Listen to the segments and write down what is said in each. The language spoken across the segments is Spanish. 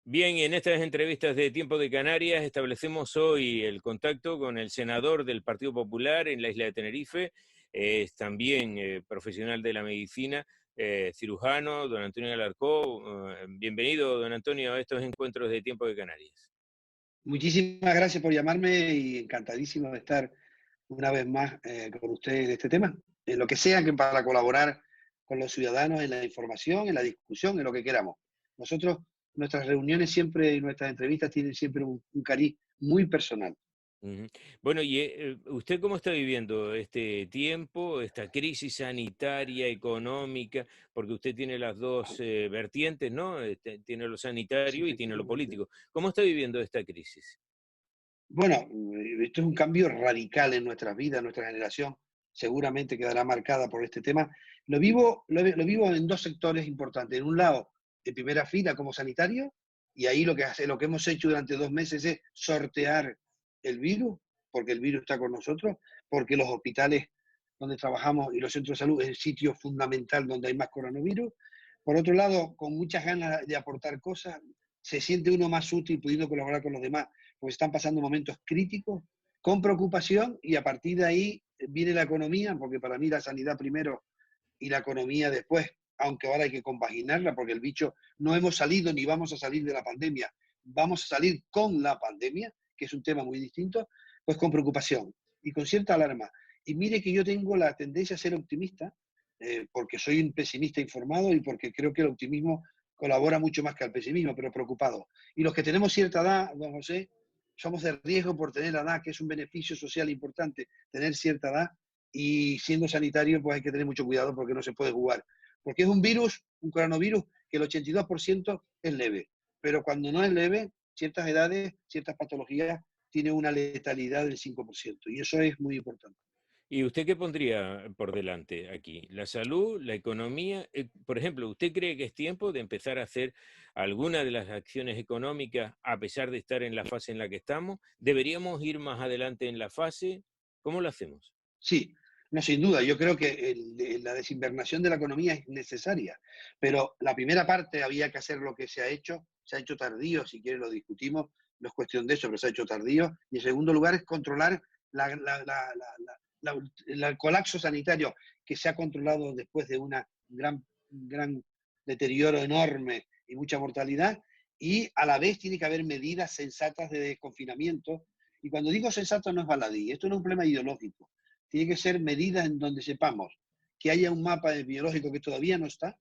Bien, y en estas entrevistas de Tiempo de Canarias establecemos hoy el contacto con el senador del Partido Popular en la isla de Tenerife, es también profesional de la medicina, cirujano, don Antonio Alarcó. Bienvenido, don Antonio, a estos encuentros de Tiempo de Canarias. Muchísimas gracias por llamarme y encantadísimo de estar una vez más con ustedes en este tema, en lo que sea que para colaborar con los ciudadanos en la información, en la discusión, en lo que queramos. Nosotros, nuestras reuniones siempre y nuestras entrevistas tienen siempre un cariz muy personal. Ujú. Bueno, y ¿usted cómo está viviendo este tiempo, esta crisis sanitaria, económica? Porque usted tiene las dos vertientes, ¿no? Tiene lo Sí, sanitario y tiene lo efectivamente. político. ¿Cómo está viviendo esta crisis? Bueno, esto es un cambio radical en nuestras vidas, nuestra generación seguramente quedará marcada por este tema. Lo vivo en dos sectores importantes. En un lado, de primera fila como sanitario, y ahí lo que hemos hecho durante 2 meses es sortear el virus, porque el virus está con nosotros, porque los hospitales donde trabajamos y los centros de salud es el sitio fundamental donde hay más coronavirus. Por otro lado, con muchas ganas de aportar cosas, se siente uno más útil pudiendo colaborar con los demás pues están pasando momentos críticos, con preocupación, y a partir de ahí viene la economía, porque para mí la sanidad primero y la economía después, aunque ahora hay que compaginarla, porque el bicho no hemos salido ni vamos a salir de la pandemia, vamos a salir con la pandemia, que es un tema muy distinto, pues con preocupación y con cierta alarma. Y mire que yo tengo la tendencia a ser optimista, porque soy un pesimista informado y porque creo que el optimismo colabora mucho más que el pesimismo, pero preocupado. Y los que tenemos cierta edad, don José, somos de riesgo por tener la edad, que es un beneficio social importante, tener cierta edad, y siendo sanitario pues hay que tener mucho cuidado porque no se puede jugar. Porque es un virus, un coronavirus, que el 82% es leve, pero cuando no es leve, ciertas edades, ciertas patologías, tiene una letalidad del 5%, y eso es muy importante. ¿Y usted qué pondría por delante aquí? ¿La salud, la economía? Por ejemplo, ¿usted cree que es tiempo de empezar a hacer alguna de las acciones económicas a pesar de estar en la fase en la que estamos? ¿Deberíamos ir más adelante en la fase? ¿Cómo lo hacemos? Sí, no, sin duda. Yo creo que la desinvernación de la economía es necesaria, pero la primera parte había que hacer lo que se ha hecho tardío, si quiere lo discutimos, no es cuestión de eso, pero se ha hecho tardío. Y en segundo lugar es controlar el colapso sanitario que se ha controlado después de un gran deterioro enorme y mucha mortalidad, y a la vez tiene que haber medidas sensatas de desconfinamiento. Y cuando digo sensato no es baladí, esto no es un problema ideológico, tiene que ser medidas en donde sepamos que haya un mapa epidemiológico que todavía no está,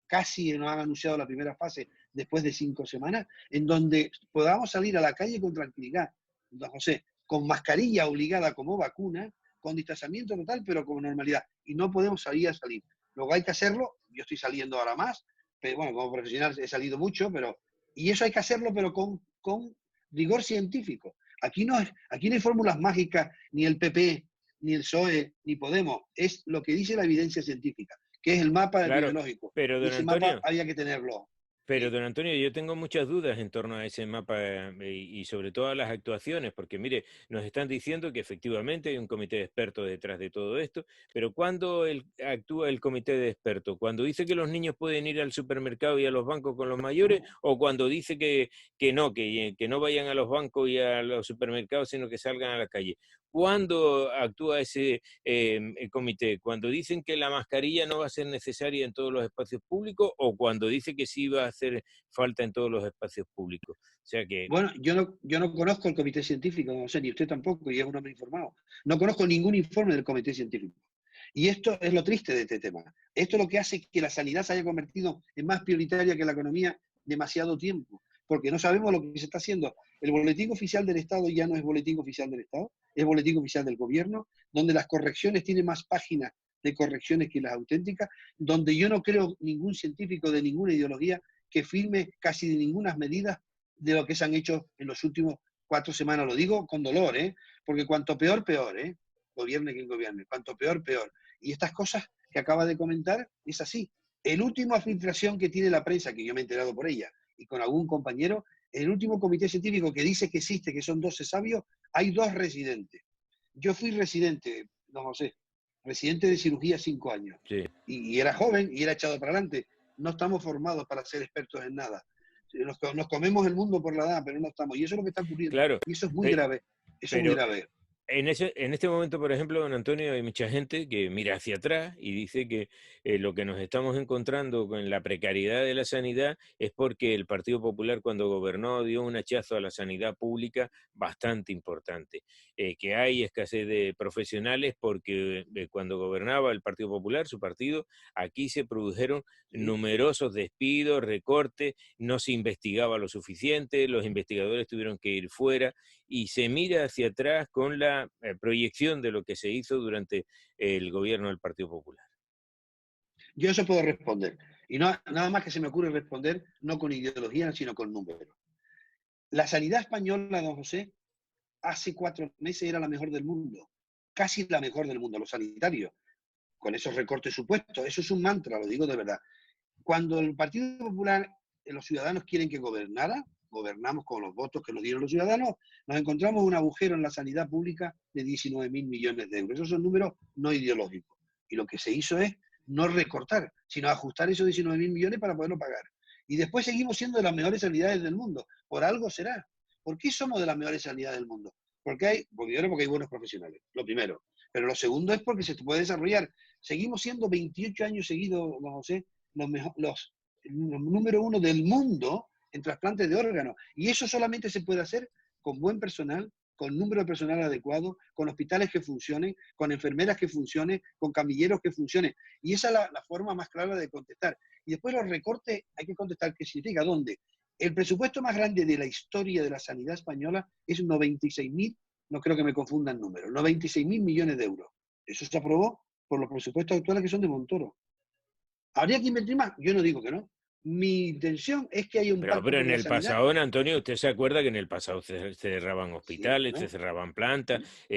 casi nos han anunciado la primera fase después de 5 semanas, en donde podamos salir a la calle con tranquilidad, don José, con mascarilla obligada como vacuna, con distanciamiento total, pero con normalidad. Y no podemos salir. Luego hay que hacerlo, yo estoy saliendo ahora más, pero bueno, como profesional he salido mucho, y eso hay que hacerlo, pero con rigor científico. Aquí no hay fórmulas mágicas, ni el PP, ni el PSOE, ni Podemos. Es lo que dice la evidencia científica, que es el mapa Claro, epidemiológico. pero Y don ese mapa Antonio, había que tenerlo. Pero, Sí. don Antonio, yo tengo muchas dudas en torno a ese mapa y sobre todo a las actuaciones, porque mire, nos están diciendo que efectivamente hay un comité de expertos detrás de todo esto, pero ¿cuándo actúa el comité de expertos? ¿Cuando dice que los niños pueden ir al supermercado y a los bancos con los mayores? ¿O cuando dice que no vayan a los bancos y a los supermercados, sino que salgan a la calle? ¿Cuándo actúa ese el comité? ¿Cuando dicen que la mascarilla no va a ser necesaria en todos los espacios públicos o cuando dice que sí va a hacer falta en todos los espacios públicos? O sea que, Bueno, yo no conozco el comité científico, no sé, ni usted tampoco, y es un hombre informado. No conozco ningún informe del comité científico. Y esto es lo triste de este tema. Esto es lo que hace que la sanidad se haya convertido en más prioritaria que la economía demasiado tiempo, porque no sabemos lo que se está haciendo. El boletín oficial del Estado ya no es boletín oficial del Estado, es boletín oficial del gobierno, donde las correcciones tienen más páginas de correcciones que las auténticas, donde yo no creo ningún científico de ninguna ideología que firme casi de ninguna medida de lo que se han hecho en los últimos 4 semanas. Lo digo con dolor, ¿eh? Porque cuanto peor, peor, ¿eh? Gobierne quien gobierne, cuanto peor, peor. Y estas cosas que acaba de comentar es así. El última filtración que tiene la prensa, que yo me he enterado por ella, y con algún compañero, el último comité científico que dice que existe, que son 12 sabios, hay 2 residentes. Yo fui residente, no sé, residente de cirugía 5 años. sí. Y era joven y era echado para adelante. No estamos formados para ser expertos en nada. Nos comemos el mundo por la edad, pero no estamos. Y eso es lo que está ocurriendo. Claro, Y eso es muy pe- grave. Eso es muy pero grave. en este momento, por ejemplo, don Antonio, hay mucha gente que mira hacia atrás y dice que lo que nos estamos encontrando con la precariedad de la sanidad es porque el Partido Popular cuando gobernó dio un hachazo a la sanidad pública bastante importante. Que hay escasez de profesionales porque cuando gobernaba el Partido Popular, su partido, aquí se produjeron ¿Sí? numerosos despidos, recortes, no se investigaba lo suficiente, los investigadores tuvieron que ir fuera y se mira hacia atrás con la proyección de lo que se hizo durante el gobierno del Partido Popular. Yo eso puedo responder. Y no, nada más que se me ocurre responder, no con ideología, sino con números. La sanidad española, don José, hace 4 meses era la mejor del mundo. Casi la mejor del mundo, los sanitarios. Con esos recortes supuestos. Eso es un mantra, lo digo de verdad. Cuando el Partido Popular, los ciudadanos quieren que gobernara, gobernamos con los votos que nos dieron los ciudadanos, nos encontramos un agujero en la sanidad pública de 19.000 millones de euros. Esos son números no ideológicos. Y lo que se hizo es no recortar, sino ajustar esos 19.000 millones para poderlo pagar. Y después seguimos siendo de las mejores sanidades del mundo. Por algo será. ¿Por qué somos de las mejores sanidades del mundo? Porque hay buenos profesionales, lo primero. Pero lo segundo es porque se puede desarrollar. Seguimos siendo 28 años seguidos, don José, los número uno del mundo en trasplantes de órganos. Y eso solamente se puede hacer con buen personal, con número de personal adecuado, con hospitales que funcionen, con enfermeras que funcionen, con camilleros que funcionen. Y esa es la forma más clara de contestar. Y después los recortes hay que contestar qué significa, dónde. El presupuesto más grande de la historia de la sanidad española es 96.000, no creo que me confundan números, 96.000 millones de euros. Eso se aprobó por los presupuestos actuales que son de Montoro. ¿Habría que invertir más? Yo no digo que no. Mi intención es que haya un pacto Pero por en la el sanidad. pasado, don Antonio, usted se acuerda que en el pasado se cerraban Sí, hospitales, se cerraban plantas, no,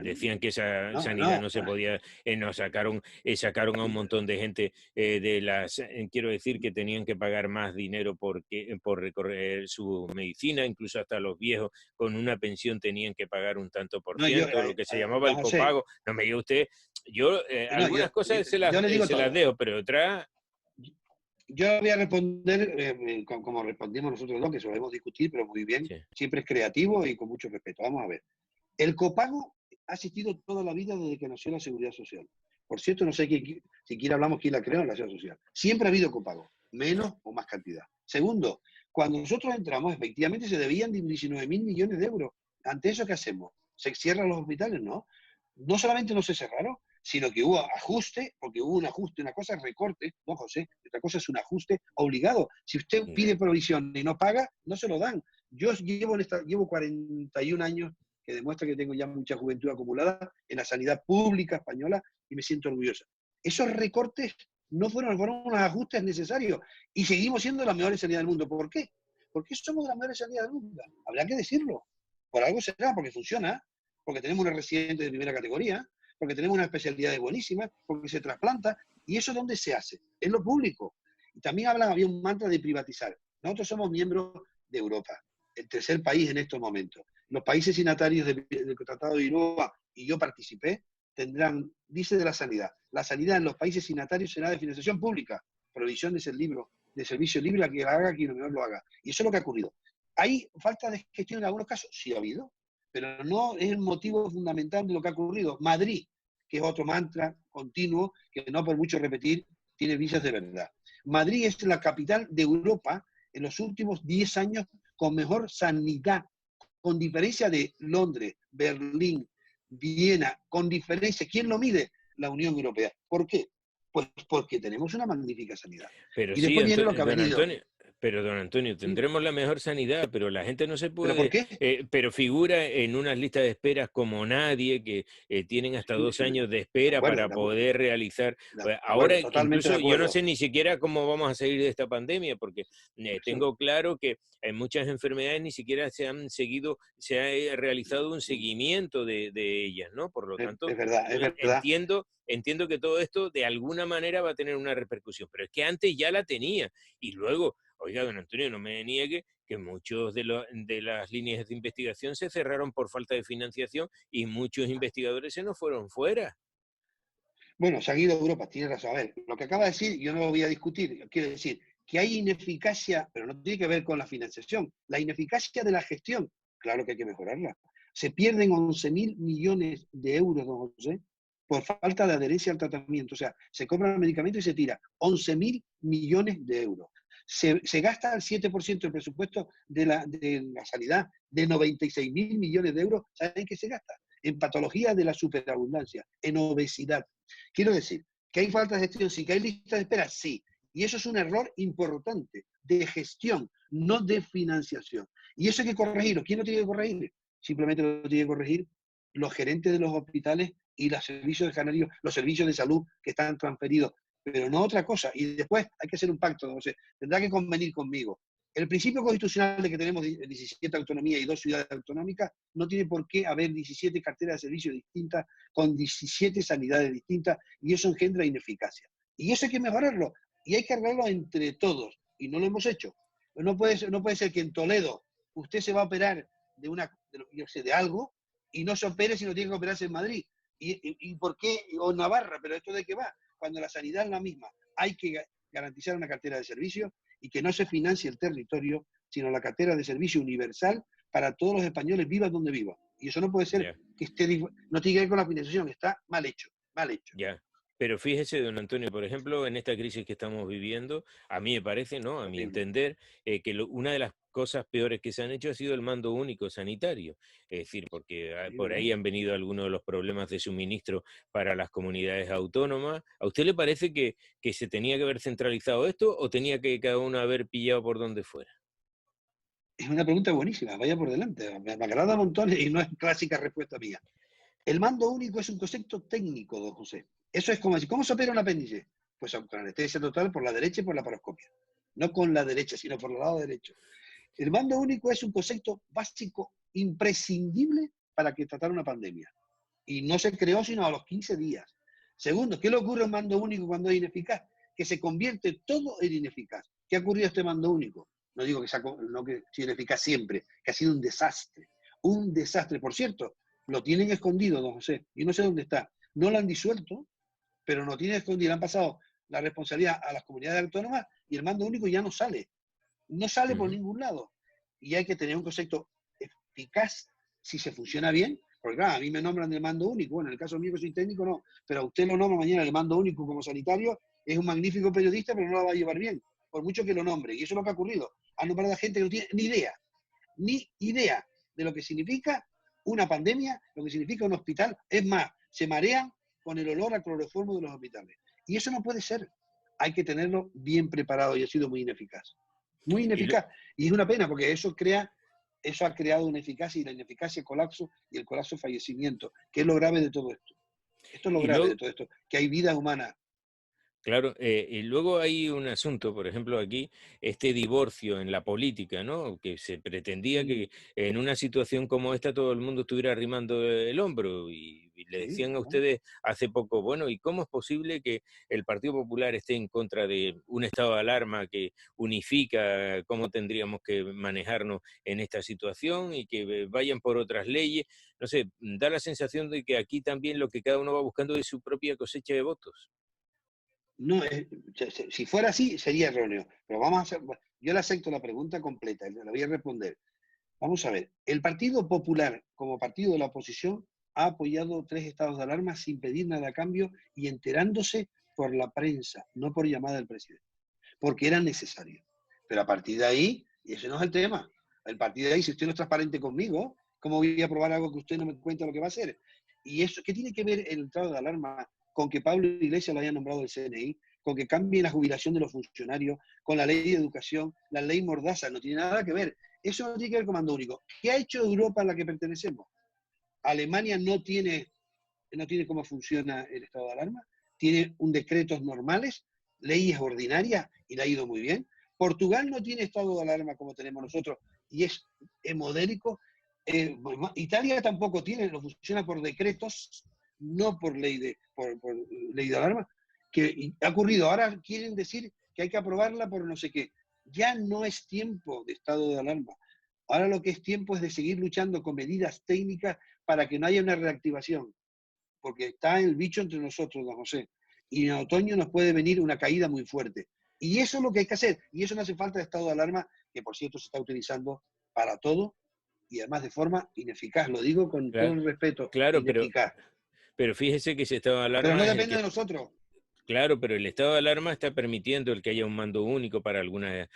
decían que esa no, sanidad no, no se podía, nos sacaron a un montón de gente de las, quiero decir que tenían que pagar más dinero por recorrer su medicina, incluso hasta los viejos con una pensión tenían que pagar un tanto por no, yo, ciento, lo que se llamaba don el José, copago. No me diga usted, yo no, algunas cosas yo le digo se las todo. dejo, pero otras, Yo voy a responder como respondimos nosotros dos, que solemos discutir, pero muy bien. sí. Siempre es creativo y con mucho respeto. Vamos a ver. El copago ha existido toda la vida desde que nació la Seguridad Social. Por cierto, no sé siquiera hablamos quién la creó en la Seguridad Social. Siempre ha habido copago, menos o más cantidad. Segundo, cuando nosotros entramos, efectivamente se debían 19.000 millones de euros. Ante eso, ¿qué hacemos? ¿Se cierran los hospitales? No. No solamente no se cerraron, sino que hubo ajuste, porque hubo un ajuste, una cosa es recorte, no José, otra cosa es un ajuste obligado. Si usted pide provisión y no paga, no se lo dan. Yo llevo 41 años, que demuestra que tengo ya mucha juventud acumulada en la sanidad pública española y me siento orgullosa. Esos recortes fueron unos ajustes necesarios y seguimos siendo la mejor sanidad del mundo. ¿Por qué? Porque somos la mejor sanidad del mundo. Habrá que decirlo. Por algo será, porque funciona, porque tenemos una residente de primera categoría, porque tenemos una especialidad buenísima, porque se trasplanta. ¿Y eso dónde se hace? En lo público. Y también había un mantra de privatizar. Nosotros somos miembros de Europa, el tercer país en estos momentos. Los países signatarios del Tratado de Lisboa, y yo participé, tendrán, dice de la sanidad en los países signatarios será de financiación pública, provisión de servicio libre a que la haga quien mejor lo haga. Y eso es lo que ha ocurrido. ¿Hay falta de gestión en algunos casos? Sí ha habido, pero no es el motivo fundamental de lo que ha ocurrido. Madrid, que es otro mantra continuo, que no por mucho repetir, tiene visas de verdad. Madrid es la capital de Europa en los últimos 10 años con mejor sanidad, con diferencia de Londres, Berlín, Viena, con diferencia. ¿Quién lo mide? La Unión Europea. ¿Por qué? Pues porque tenemos una magnífica sanidad. Pero Y sí, después viene lo que ha don venido. Antonio, pero don Antonio, ¿Sí? tendremos la mejor sanidad, pero la gente no se ¿Pero por puede, qué? pero figura en unas listas de esperas como nadie, que tienen hasta Sí, 2 años de de espera acuerdo, para de acuerdo, poder realizar. de Ahora, acuerdo, totalmente de incluso yo no acuerdo. sé ni siquiera cómo vamos a salir de esta pandemia, porque Eso, tengo claro que en muchas enfermedades ni siquiera se ha realizado un mm, seguimiento de ellas, ¿no? Por lo tanto, es verdad, es verdad. entiendo que todo esto de alguna manera va a tener una repercusión, pero es que antes ya la tenía. Y luego, oiga, don Antonio, no me niegue que muchos de las líneas de investigación se cerraron por falta de financiación y muchos investigadores se nos fueron fuera. Bueno, se han ido a Europa, tiene razón. A ver, lo que acaba de decir, yo no lo voy a discutir. Quiero decir, Que hay ineficacia, pero no tiene que ver con la financiación, la ineficacia de la gestión, claro que hay que mejorarla. Se pierden 11.000 millones de euros, don José, por falta de adherencia al tratamiento. O sea, se compra el medicamento y se tira 11.000 millones de euros. Se gasta el 7% del presupuesto de la sanidad, de 96.000 millones de euros. ¿Saben qué se gasta? En patologías de la superabundancia, en obesidad. Quiero decir, que hay falta de gestión, sí, que hay listas de espera, sí. Y eso es un error importante de gestión, no de financiación. Y eso hay que corregirlo. ¿Quién lo tiene que corregir? Simplemente lo tiene que corregir los gerentes de los hospitales y los servicios de canarios, los servicios de salud que están transferidos, pero no otra cosa. Y después hay que hacer un pacto, no sé, tendrá que convenir conmigo. El principio constitucional de que tenemos 17 autonomías y 2 ciudades autonómicas no tiene por qué haber 17 carteras de servicios distintas con 17 sanidades distintas y eso engendra ineficacia. Y eso hay que mejorarlo y hay que arreglarlo entre todos y no lo hemos hecho. No puede ser que en Toledo usted se va a operar de algo y no se opere si no tiene que operarse en Madrid. ¿Y por qué? O Navarra, pero ¿esto de qué va? Cuando la sanidad es la misma. Hay que garantizar una cartera de servicios y que no se financie el territorio, sino la cartera de servicio universal para todos los españoles, vivan donde vivan. Y eso no puede ser Ya, que no tiene que ver con la financiación, está mal hecho, mal hecho. ya. Pero fíjese, don Antonio, por ejemplo, en esta crisis que estamos viviendo, a mí me parece, ¿no? A mi Horrible. entender, que una de las cosas peores que se han hecho ha sido el mando único sanitario. Es decir, porque Sí, por ¿verdad? ahí han venido algunos de los problemas de suministro para las comunidades autónomas. ¿A usted le parece que se tenía que haber centralizado esto o tenía que cada uno haber pillado por donde fuera? Es una pregunta buenísima, vaya por delante. Me agrada montones y no es clásica respuesta mía. El mando único es un concepto técnico, don José. Eso es como decir, ¿cómo se opera un apéndice? Pues con anestesia total por la derecha y por la paroscopia. No con la derecha, sino por el lado derecho. El mando único es un concepto básico imprescindible para que tratar una pandemia. Y no se creó sino a los 15 días. Segundo, ¿qué le ocurre a un mando único cuando es ineficaz? Que se convierte todo en ineficaz. ¿Qué ha ocurrido a este mando único? No digo que sea, no que sea ineficaz siempre, que ha sido un desastre. Un desastre. Por cierto, lo tienen escondido, don José, y no sé dónde está. No lo han disuelto, pero lo tienen escondido. Han pasado la responsabilidad a las comunidades autónomas y el mando único ya no sale. No sale por Ujú. ningún lado. Y hay que tener un concepto eficaz si se funciona bien, porque claro, a mí me nombran el mando único, bueno, en el caso mío que soy técnico no, pero a usted lo nombra mañana el mando único como sanitario, es un magnífico periodista, pero no lo va a llevar bien, por mucho que lo nombre. Y eso es lo que ha ocurrido. Han nombrado a gente que no tiene ni idea de lo que significa una pandemia, lo que significa un hospital. Es más, se marean con el olor a cloroformo de los hospitales. Y eso no puede ser. Hay que tenerlo bien preparado y ha sido muy ineficaz. Muy Y lo- ineficaz. Y es una pena porque eso ha creado una eficacia y la ineficacia colapso y el colapso fallecimiento, que es lo grave de todo esto. Esto es lo y grave luego, de todo esto, que hay vida humana. Claro, y luego hay un asunto, por ejemplo, aquí, este divorcio en la política, ¿no? Que se pretendía Mm, que en una situación como esta todo el mundo estuviera arrimando el hombro y le sí, decían a ¿verdad? ustedes hace poco, bueno, ¿y cómo es posible que el Partido Popular esté en contra de un estado de alarma que unifica cómo tendríamos que manejarnos en esta situación y que vayan por otras leyes? No sé, da la sensación de que aquí también lo que cada uno va buscando es su propia cosecha de votos. No, si fuera así, sería erróneo. Pero vamos a hacer, yo le acepto la pregunta completa, la voy a responder. Vamos a ver, el Partido Popular, como partido de la oposición, ha apoyado 3 estados de alarma sin pedir nada a cambio y enterándose por la prensa, no por llamada del presidente, porque era necesario. Pero a partir de ahí, y ese no es el tema, a partir de ahí, si usted no es transparente conmigo, ¿cómo voy a aprobar algo que usted no me cuenta lo que va a hacer? Y eso, ¿qué tiene que ver el estado de alarma con que Pablo Iglesias lo haya nombrado el CNI, con que cambie la jubilación de los funcionarios, con la ley de educación, la ley Mordaza? No tiene nada que ver. Eso no tiene que ver con mando único. ¿Qué ha hecho Europa a la que pertenecemos? Alemania no tiene cómo funciona el estado de alarma, tiene un decretos normales, leyes ordinarias y le ha ido muy bien. Portugal no tiene estado de alarma como tenemos nosotros y es modélico. Italia tampoco tiene, lo funciona por decretos, no por ley de alarma, que ha ocurrido. Ahora quieren decir que hay que aprobarla por no sé qué. Ya no es tiempo de estado de alarma. Ahora lo que es tiempo es de seguir luchando con medidas técnicas para que no haya una reactivación porque está el bicho entre nosotros, don José. Y en otoño nos puede venir una caída muy fuerte. Y eso es lo que hay que hacer. Y eso no hace falta de estado de alarma, que por cierto se está utilizando para todo y además de forma ineficaz. Lo digo con todo Cla- el respeto, Claro, ineficaz. pero fíjese que ese estado de Pero no alarma es el depende que... de nosotros. Claro, pero el estado de alarma está permitiendo el que haya un mando único para algunas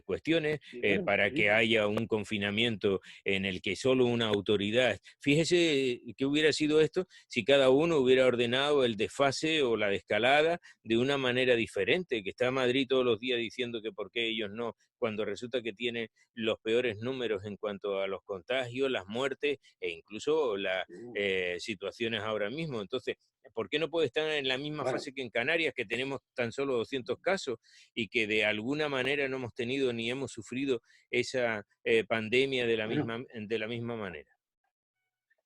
cuestiones, Y bueno, para sí. que haya un confinamiento en el que solo una autoridad. Fíjese qué hubiera sido esto si cada uno hubiera ordenado el desfase o la descalada de una manera diferente, que está Madrid todos los días diciendo que por qué ellos no, cuando resulta que tiene los peores números en cuanto a los contagios, las muertes e incluso las Mm. situaciones ahora mismo. Entonces, ¿por qué no puede estar en la misma Bueno, fase que en Canarias, que tenemos tan solo 200 casos y que de alguna manera no hemos tenido ni hemos sufrido esa pandemia bueno, de la misma manera?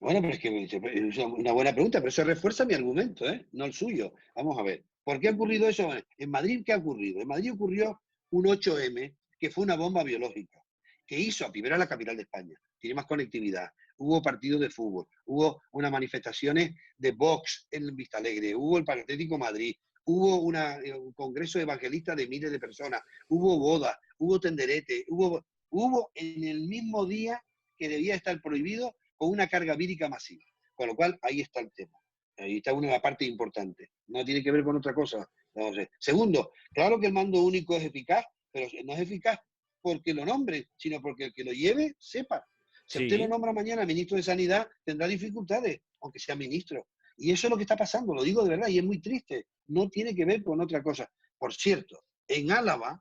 bueno, pero es que es una buena pregunta, pero eso refuerza mi argumento, ¿eh? No el suyo. Vamos a ver. ¿Por qué ha ocurrido eso? En Madrid, ¿qué ha ocurrido? En Madrid ocurrió un 8M, que fue una bomba biológica, que hizo a primero la capital de España. Tiene más conectividad. Hubo partidos de fútbol, hubo unas manifestaciones de Vox en Vistalegre, hubo el Atlético Madrid, hubo un congreso evangelista de miles de personas, hubo bodas, hubo tenderete, hubo en el mismo día que debía estar prohibido con una carga vírica masiva. Con lo cual, ahí está el tema. Ahí está una de las partes importantes. No tiene que ver con otra cosa. No sé. Segundo, claro que el mando único es eficaz, pero no es eficaz porque lo nombre, sino porque el que lo lleve sepa. Si usted lo Sí, nombra mañana ministro de Sanidad, tendrá dificultades, aunque sea ministro. Y eso es lo que está pasando, lo digo de verdad, y es muy triste. No tiene que ver con otra cosa. Por cierto, en Álava,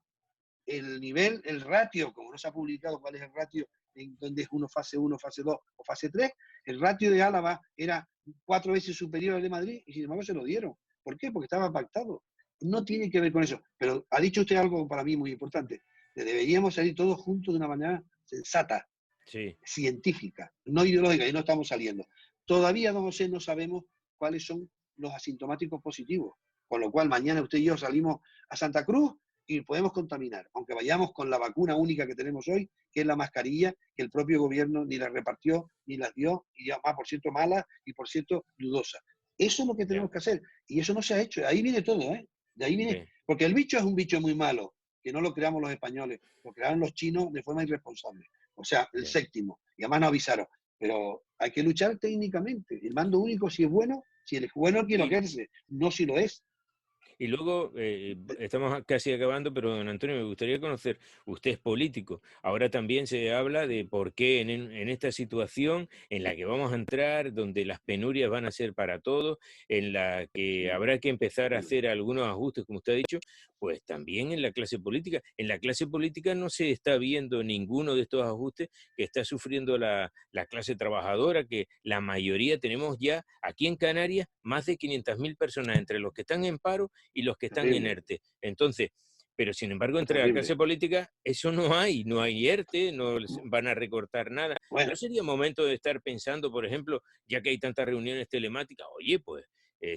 el nivel, el ratio, como no se ha publicado cuál es el ratio, en donde es fase 1, fase 2 o fase 3, el ratio de Álava era 4 veces superior al de Madrid y sin embargo se lo dieron. ¿Por qué? Porque estaba pactado. No tiene que ver con eso. Pero ha dicho usted algo para mí muy importante. Deberíamos salir todos juntos de una manera sensata, sí. científica, no ideológica, y no estamos saliendo. Todavía, don José, no sabemos cuáles son los asintomáticos positivos, con lo cual mañana usted y yo salimos a Santa Cruz y podemos contaminar, aunque vayamos con la vacuna única que tenemos hoy, que es la mascarilla, que el propio gobierno ni la repartió, ni las dio, y ya por cierto mala y por cierto dudosa. Eso es lo que Ya, tenemos que hacer, y eso no se ha hecho. Ahí viene todo, ¿eh? De ahí viene, ve, porque el bicho es un bicho muy malo, que no lo creamos los españoles, lo crearon los chinos de forma irresponsable. O sea, el ya. séptimo, y además no avisaron. Pero hay que luchar técnicamente. El mando único, si es bueno, si es bueno, quiero Y, quedarse, no si lo es. Y luego, estamos casi acabando, pero don Antonio, me gustaría conocer, usted es político, ahora también se habla de por qué en esta situación en la que vamos a entrar, donde las penurias van a ser para todos, en la que habrá que empezar a Bueno, hacer algunos ajustes, como usted ha dicho, pues también en la clase política no se está viendo ninguno de estos ajustes que está sufriendo la clase trabajadora, que la mayoría tenemos ya aquí en Canarias más de 500.000 personas entre los que están en paro y los que están en terrible, ERTE. Entonces, pero sin embargo, entre la terrible. clase política, eso no hay ERTE, no les van a recortar nada. ¿No Bueno, sería momento de estar pensando, por ejemplo, ya que hay tantas reuniones telemáticas, oye, pues,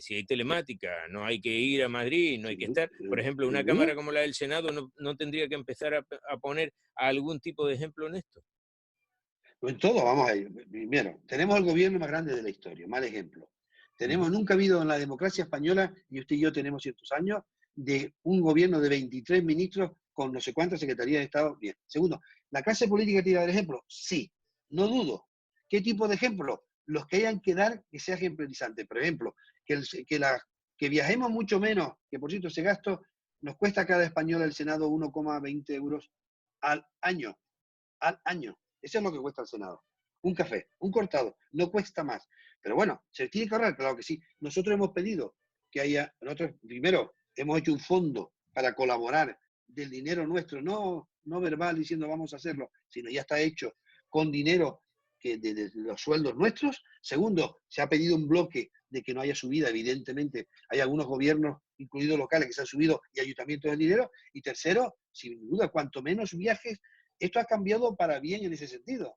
si hay telemática, no hay que ir a Madrid, no hay que sin, estar. Por ejemplo, sin una duda. Cámara como la del Senado no tendría que empezar a poner algún tipo de ejemplo en esto. En todo, vamos a ir. Primero, tenemos el gobierno más grande de la historia, mal ejemplo. Tenemos, Ujú. nunca ha habido en la democracia española, y usted y yo tenemos ciertos años, de un gobierno de 23 ministros con no sé cuántas secretarías de Estado. Bien. Segundo, ¿la clase política tiene que dar ejemplo? Sí, no dudo. ¿Qué tipo de ejemplo? Los que hayan que dar que sea ejemplarizante. Por ejemplo, que viajemos mucho menos, que por cierto ese gasto nos cuesta a cada español al Senado 1,20 euros al año. Al año. Eso es lo que cuesta el Senado. Un café, un cortado, no cuesta más. Pero bueno, ¿se tiene que ahorrar? Claro que sí. Nosotros hemos pedido que haya, nosotros primero hemos hecho un fondo para colaborar del dinero nuestro, no verbal diciendo vamos a hacerlo, sino ya está hecho con dinero de los sueldos nuestros. Segundo, se ha pedido un bloque de que no haya subida, evidentemente hay algunos gobiernos, incluidos locales, que se han subido y ayuntamientos del dinero. Y tercero, sin duda, cuanto menos viajes, esto ha cambiado para bien en ese sentido.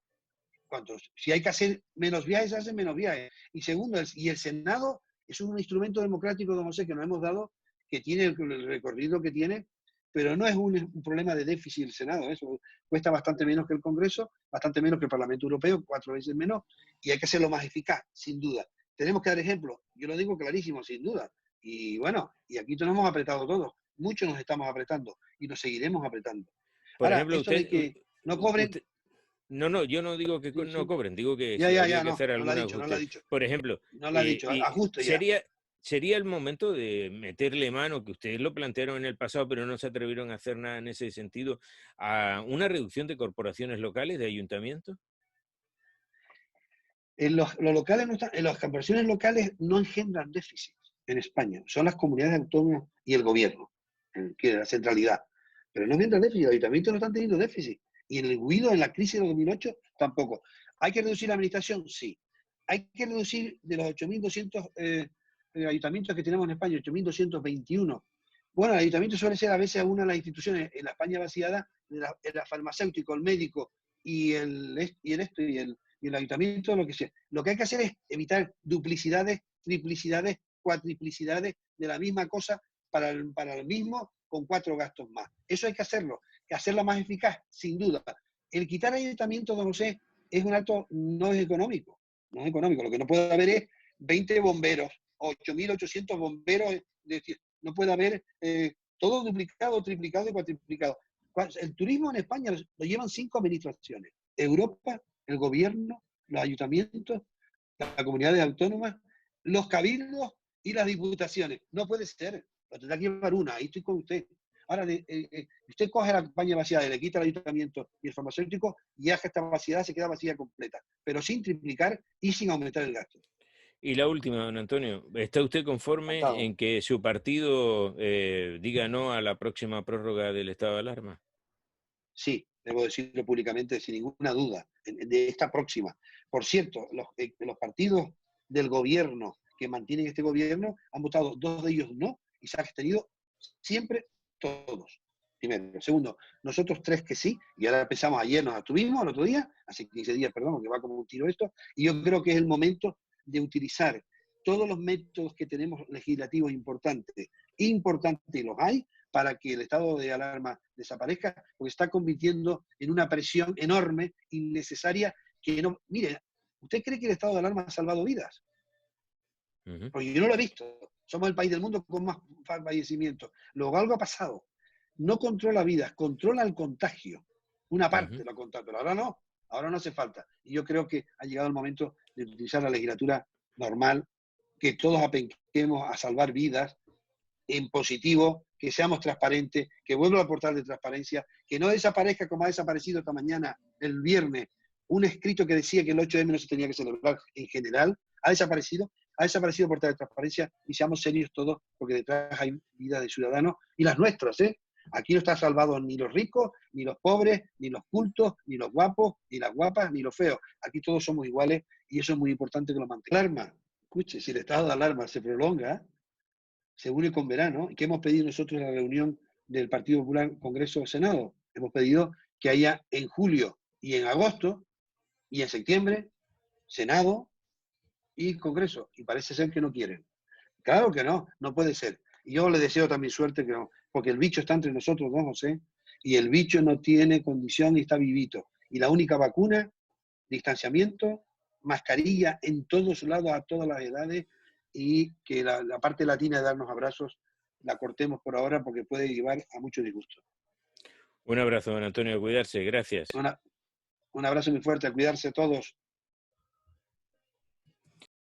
Si hay que hacer menos viajes, se hacen menos viajes. Y segundo, y el Senado es un instrumento democrático, no sé, que nos hemos dado, que tiene el recorrido que tiene, pero no es un problema de déficit el Senado. Eso cuesta bastante menos que el Congreso, bastante menos que el Parlamento Europeo, 4 veces menos, y hay que hacerlo más eficaz, sin duda. Tenemos que dar ejemplo. Yo lo digo clarísimo, sin duda. Y bueno, y aquí nos hemos apretado todos. muchos nos estamos apretando y nos seguiremos apretando. Por Ahora, ejemplo, esto de que no cobren, usted, no, no, yo no digo que sí, no sí, cobren, digo que ya, si ya, habría ya, que no, hacer no lo ha algún dicho, no lo ha ajuste. dicho, Por ejemplo, no lo ha dicho, y ajuste ya. sería el momento de meterle mano, que ustedes lo plantearon en el pasado, pero no se atrevieron a hacer nada en ese sentido, a una reducción de corporaciones locales, de ayuntamientos. Los locales no están, en las corporaciones locales no engendran déficit en España, son las comunidades autónomas y el gobierno, que la centralidad. Pero no engendran déficit, los ayuntamientos no están teniendo déficit. Y en el huido, en la crisis de 2008, tampoco. ¿Hay que reducir la administración? Sí. Hay que reducir de los 8.200 ayuntamientos que tenemos en España, 8.221. Bueno, el ayuntamiento suele ser a veces una de las instituciones en la España vaciada, el farmacéutico, el médico y el ayuntamiento, lo que sea. Lo que hay que hacer es evitar duplicidades, triplicidades, cuatriplicidades de la misma cosa para el mismo con 4 gastos más. Eso hay que hacerlo, que hacerlo más eficaz, sin duda. El quitar ayuntamiento, don José, es un acto, no es económico, no es económico. Lo que no puede haber es 20 bomberos, 8.800 bomberos, no puede haber todo duplicado, triplicado y cuatriplicado. El turismo en España lo llevan 5 administraciones. Europa, el gobierno, los ayuntamientos, las comunidades autónomas, los cabildos y las diputaciones. No puede ser, lo tendrá que llevar una, ahí estoy con usted. Ahora, usted coge la España vaciada y le quita el ayuntamiento y el farmacéutico y hace esta vaciedad, se queda vacía completa, pero sin triplicar y sin aumentar el gasto. Y la última, don Antonio, ¿está usted conforme Encantado. en que su partido diga no a la próxima prórroga del estado de alarma? Sí, debo decirlo públicamente sin ninguna duda, de esta próxima. Por cierto, los partidos del gobierno que mantienen este gobierno han votado 2 de ellos no y se han abstenido siempre todos. Primero. Segundo, nosotros 3 que sí, y ahora empezamos, ayer nos abstuvimos, el otro día, hace 15 días, perdón, que va como un tiro esto, y yo creo que es el momento de utilizar todos los métodos que tenemos legislativos importantes, y los hay, para que el estado de alarma desaparezca, porque está convirtiendo en una presión enorme, innecesaria, que no... Mire, ¿usted cree que el estado de alarma ha salvado vidas? Ujú, Porque yo no lo he visto. Somos el país del mundo con más fallecimientos. Luego algo ha pasado. No controla vidas, controla el contagio. Una ujú. parte lo controla, pero ahora no hace falta. Y yo creo que ha llegado el momento de utilizar la legislatura normal, que todos apenquemos a salvar vidas en positivo, que seamos transparentes, que vuelva al portal de transparencia, que no desaparezca como ha desaparecido esta mañana, el viernes, un escrito que decía que el 8M no se tenía que celebrar en general, ha desaparecido el portal de transparencia y seamos serios todos, porque detrás hay vidas de ciudadanos y las nuestras, ¿eh? Aquí no está salvado ni los ricos, ni los pobres, ni los cultos, ni los guapos, ni las guapas, ni los feos. Aquí todos somos iguales y eso es muy importante que lo mantengamos. Alarma, escuche, si el estado de alarma se prolonga, se une con verano, y que hemos pedido nosotros en la reunión del Partido Popular Congreso o Senado. Hemos pedido que haya en julio y en agosto y en septiembre Senado y Congreso, y parece ser que no quieren. Claro que no, no puede ser. Y yo le deseo también suerte, que no, porque el bicho está entre nosotros, ¿no, José? Y el bicho no tiene condición y está vivito. Y la única vacuna, distanciamiento, mascarilla en todos lados, a todas las edades, y que la parte latina de darnos abrazos la cortemos por ahora porque puede llevar a mucho disgusto. Un abrazo, don Antonio, cuidarse, gracias. Un abrazo muy fuerte, a cuidarse todos.